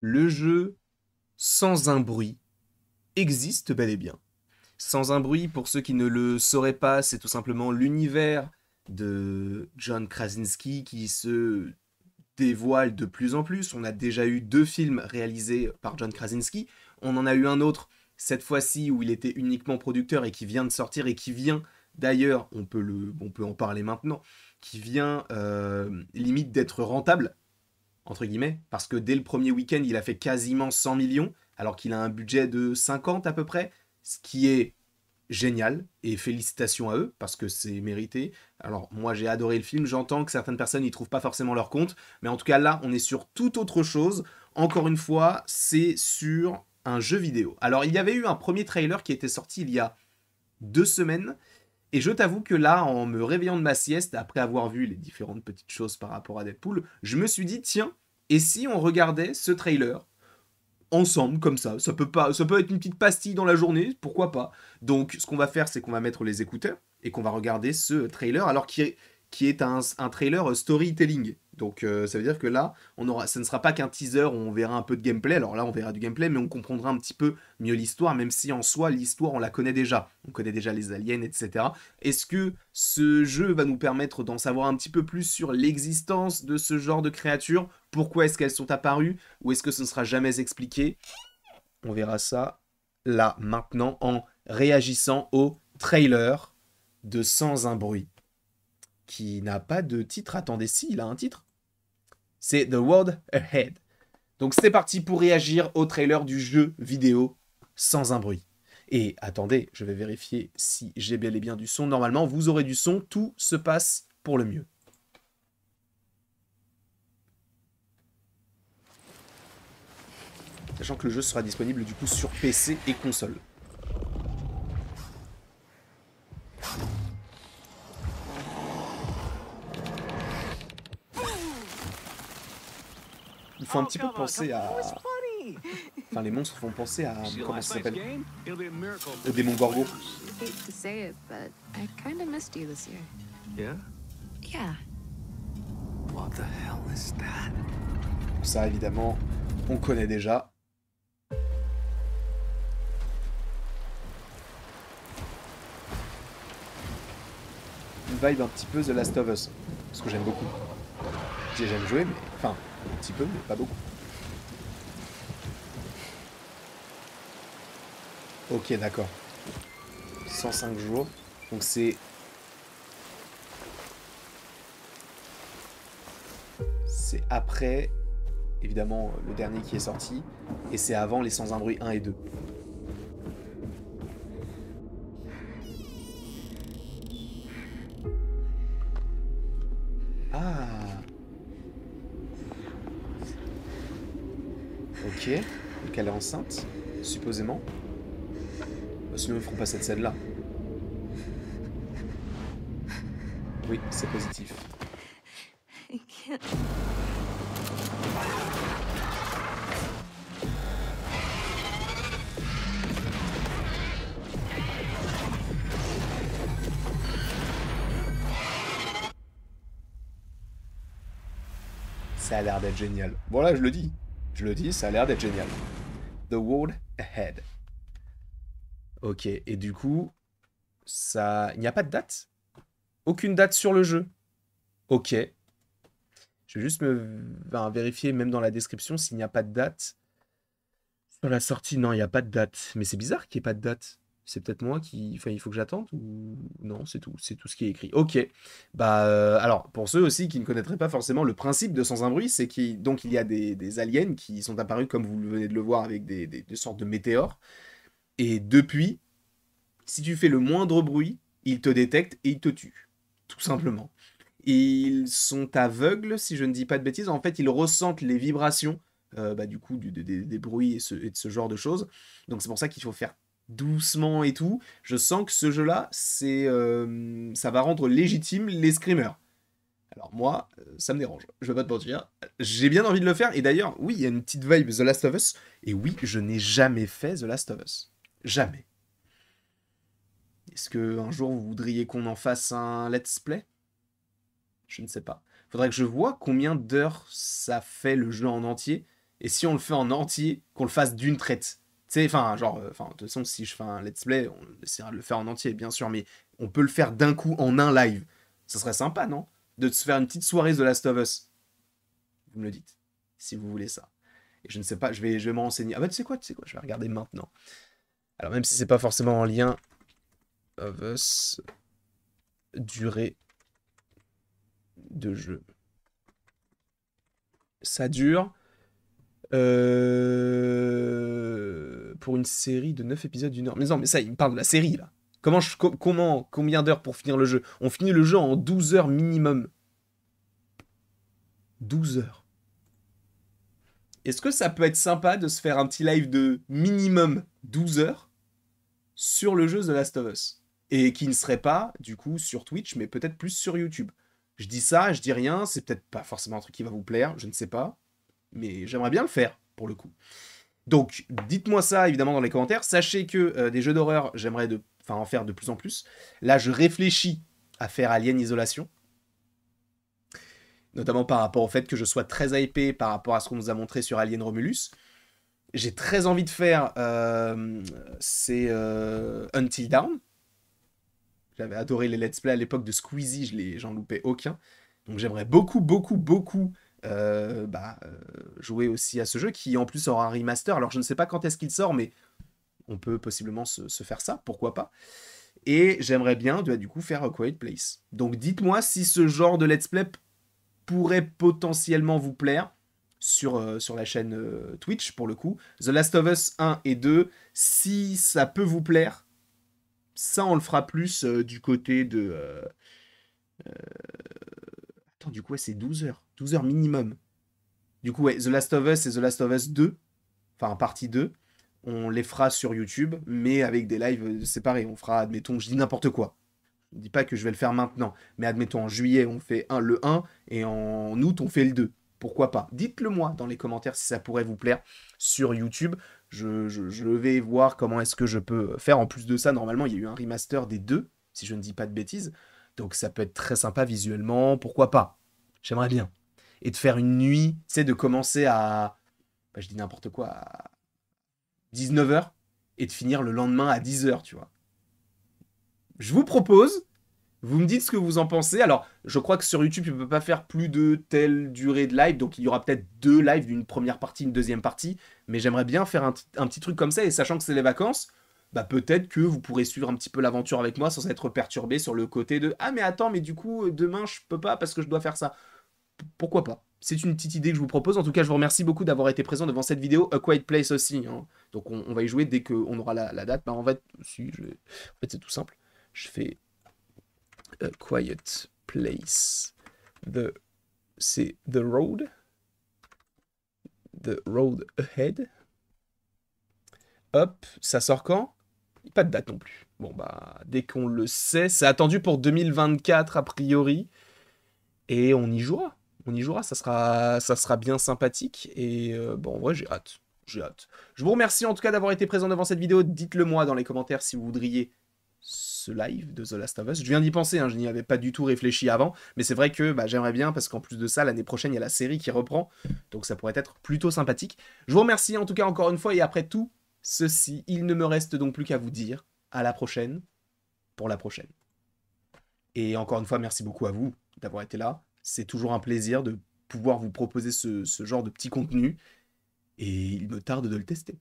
Le jeu sans un bruit existe bel et bien. Sans un bruit, pour ceux qui ne le sauraient pas, c'est tout simplement l'univers de John Krasinski qui se dévoile de plus en plus. On a déjà eu 2 films réalisés par John Krasinski. On en a eu un autre, cette fois-ci, où il était uniquement producteur et qui vient de sortir et qui vient, d'ailleurs, on peut en parler maintenant, qui vient limite d'être rentable, entre guillemets, parce que dès le premier week-end, il a fait quasiment 100 millions, alors qu'il a un budget de 50 à peu près, ce qui est génial, et félicitations à eux, parce que c'est mérité. Alors moi j'ai adoré le film, j'entends que certaines personnes n'y trouvent pas forcément leur compte, mais en tout cas là on est sur toute autre chose. Encore une fois, c'est sur un jeu vidéo. Alors il y avait eu un premier trailer qui était sorti il y a 2 semaines, et je t'avoue que là, en me réveillant de ma sieste, après avoir vu les différentes petites choses par rapport à Deadpool, je me suis dit, tiens, et si on regardait ce trailer ensemble, comme ça peut, pas, ça peut être une petite pastille dans la journée, pourquoi pas. Donc ce qu'on va faire, c'est qu'on va mettre les écouteurs, et qu'on va regarder ce trailer, alors qui est un trailer storytelling. Donc ça veut dire que là, ça ne sera pas qu'un teaser où on verra un peu de gameplay. Alors là, on verra du gameplay, mais on comprendra un petit peu mieux l'histoire, même si en soi, l'histoire, on la connaît déjà. On connaît déjà les aliens, etc. Est-ce que ce jeu va nous permettre d'en savoir un petit peu plus sur l'existence de ce genre de créatures? Pourquoi est-ce qu'elles sont apparues? Ou est-ce que ce ne sera jamais expliqué? On verra ça là, maintenant, en réagissant au trailer de Sans un bruit, qui n'a pas de titre. Attendez, si, il a un titre. C'est The World Ahead. Donc c'est parti pour réagir au trailer du jeu vidéo Sans un bruit. Et attendez, je vais vérifier si j'ai bel et bien du son. Normalement, vous aurez du son, tout se passe pour le mieux. Sachant que le jeu sera disponible du coup sur PC et console. Il faut un petit peu penser à... Enfin, les monstres font penser à... Comment ça s'appelle? Au démon Gorgo. Hate to say it, but I kind of missed you this year. Yeah? Yeah. What the hell is that? Ça, évidemment, on connaît déjà. Une vibe un petit peu The Last of Us. Ce que j'aime beaucoup. J'aime jouer, mais... Enfin, un petit peu, mais pas beaucoup. Ok, d'accord. 105 jours. Donc c'est... C'est après, évidemment, le dernier qui est sorti. Et c'est avant les Sans un bruit 1 et 2. Ah. Ok. Donc elle est enceinte, supposément. Sinon ils feront pas cette scène-là. Oui, c'est positif. I can't. Ça a l'air d'être génial. Voilà, je le dis. Je le dis, ça a l'air d'être génial. The World Ahead. Ok, et du coup, ça... Il n'y a pas de date? Aucune date sur le jeu. Ok. Je vais juste vérifier, même dans la description, s'il n'y a pas de date. Sur la sortie, non, il n'y a pas de date. Mais c'est bizarre qu'il n'y ait pas de date. C'est peut-être moi qui... Enfin, il faut que j'attende ou... Non, c'est tout. C'est tout ce qui est écrit. Ok. Bah, alors, pour ceux aussi qui ne connaîtraient pas forcément le principe de Sans un bruit, c'est qu'il donc, il y a des aliens qui sont apparus, comme vous venez de le voir, avec des sortes de météores. Et depuis, si tu fais le moindre bruit, ils te détectent et ils te tuent. Tout simplement. Ils sont aveugles, si je ne dis pas de bêtises. En fait, ils ressentent les vibrations, du coup, des bruits et de ce genre de choses. Donc c'est pour ça qu'il faut faire doucement et tout. Je sens que ce jeu-là, ça va rendre légitime les screamers. Alors moi, ça me dérange. Je vais pas te mentir. J'ai bien envie de le faire. Et d'ailleurs, oui, il y a une petite vibe The Last of Us. Et oui, je n'ai jamais fait The Last of Us. Jamais. Est-ce que un jour vous voudriez qu'on en fasse un let's play? Je ne sais pas. Faudrait que je vois combien d'heures ça fait le jeu en entier. Et si on le fait en entier, qu'on le fasse d'une traite. Tu sais, enfin, genre, de toute façon, si je fais un let's play, on essaiera de le faire en entier, bien sûr, mais on peut le faire d'un coup en un live. Ça serait sympa, non? De se faire une petite soirée The Last of Us. Vous me le dites, si vous voulez ça. Et je ne sais pas, je vais me renseigner. Ah bah tu sais quoi, je vais regarder maintenant. Alors même si c'est pas forcément en lien, of Us, durée de jeu. Ça dure pour une série de 9 épisodes d'une heure. Mais non, mais ça, il me parle de la série là. Combien d'heures pour finir le jeu? On finit le jeu en 12 heures minimum. 12 heures. Est-ce que ça peut être sympa de se faire un petit live de minimum 12 heures sur le jeu The Last of Us? Et qui ne serait pas, du coup, sur Twitch, mais peut-être plus sur YouTube. Je dis ça, je dis rien, c'est peut-être pas forcément un truc qui va vous plaire, je ne sais pas. Mais j'aimerais bien le faire, pour le coup. Donc, dites-moi ça, évidemment, dans les commentaires. Sachez que des jeux d'horreur, j'aimerais en faire de plus en plus. Là, je réfléchis à faire Alien Isolation. Notamment par rapport au fait que je sois très hypé par rapport à ce qu'on nous a montré sur Alien Romulus. J'ai très envie de faire Until Dawn. J'avais adoré les let's play à l'époque de Squeezie, j'en loupais aucun. Donc j'aimerais beaucoup jouer aussi à ce jeu qui en plus aura un remaster. Alors je ne sais pas quand est-ce qu'il sort, mais on peut possiblement se faire ça, pourquoi pas. Et j'aimerais bien du coup faire A Quiet Place. Donc dites-moi si ce genre de let's play pourrait potentiellement vous plaire sur la chaîne Twitch pour le coup. The Last of Us 1 et 2, si ça peut vous plaire, ça on le fera plus du côté de... Attends, du coup ouais, c'est 12 heures. 12 heures minimum. Du coup ouais, The Last of Us et The Last of Us 2, enfin partie 2, on les fera sur YouTube, mais avec des lives séparés. On fera, admettons, je dis n'importe quoi. Je ne dis pas que je vais le faire maintenant, mais admettons en juillet on fait le 1 et en août on fait le 2. Pourquoi pas? Dites-le moi dans les commentaires si ça pourrait vous plaire sur YouTube. Je vais voir comment est-ce que je peux faire. En plus de ça, normalement il y a eu un remaster des deux, si je ne dis pas de bêtises. Donc ça peut être très sympa visuellement, pourquoi pas? J'aimerais bien. Et de faire une nuit, tu sais, de commencer à... je dis n'importe quoi, à 19h et de finir le lendemain à 10h, tu vois. Je vous propose, vous me dites ce que vous en pensez. Alors, je crois que sur YouTube, tu ne peux pas faire plus de telle durée de live, donc il y aura peut-être 2 lives, d'une première partie, une deuxième partie, mais j'aimerais bien faire un petit truc comme ça, et sachant que c'est les vacances, peut-être que vous pourrez suivre un petit peu l'aventure avec moi sans être perturbé sur le côté de « Ah mais attends, mais du coup, demain, je peux pas parce que je dois faire ça. » Pourquoi pas? C'est une petite idée que je vous propose. En tout cas, je vous remercie beaucoup d'avoir été présent devant cette vidéo. A Quiet Place aussi. Hein. Donc, on va y jouer dès qu'on aura la date. En fait, c'est tout simple. Je fais A Quiet Place. C'est The Road. The Road Ahead. Hop, ça sort quand? Pas de date non plus. Bon, dès qu'on le sait, c'est attendu pour 2024 a priori. Et on y jouera. On y jouera, ça sera bien sympathique. Et en vrai, j'ai hâte. Je vous remercie en tout cas d'avoir été présent devant cette vidéo. Dites-le moi dans les commentaires si vous voudriez ce live de The Last of Us. Je viens d'y penser, je n'y avais pas du tout réfléchi avant. Mais c'est vrai que j'aimerais bien parce qu'en plus de ça, l'année prochaine, il y a la série qui reprend. Donc ça pourrait être plutôt sympathique. Je vous remercie en tout cas encore une fois. Et après tout ceci, il ne me reste donc plus qu'à vous dire à la prochaine pour la prochaine. Et encore une fois, merci beaucoup à vous d'avoir été là. C'est toujours un plaisir de pouvoir vous proposer ce genre de petit contenu. Et il me tarde de le tester.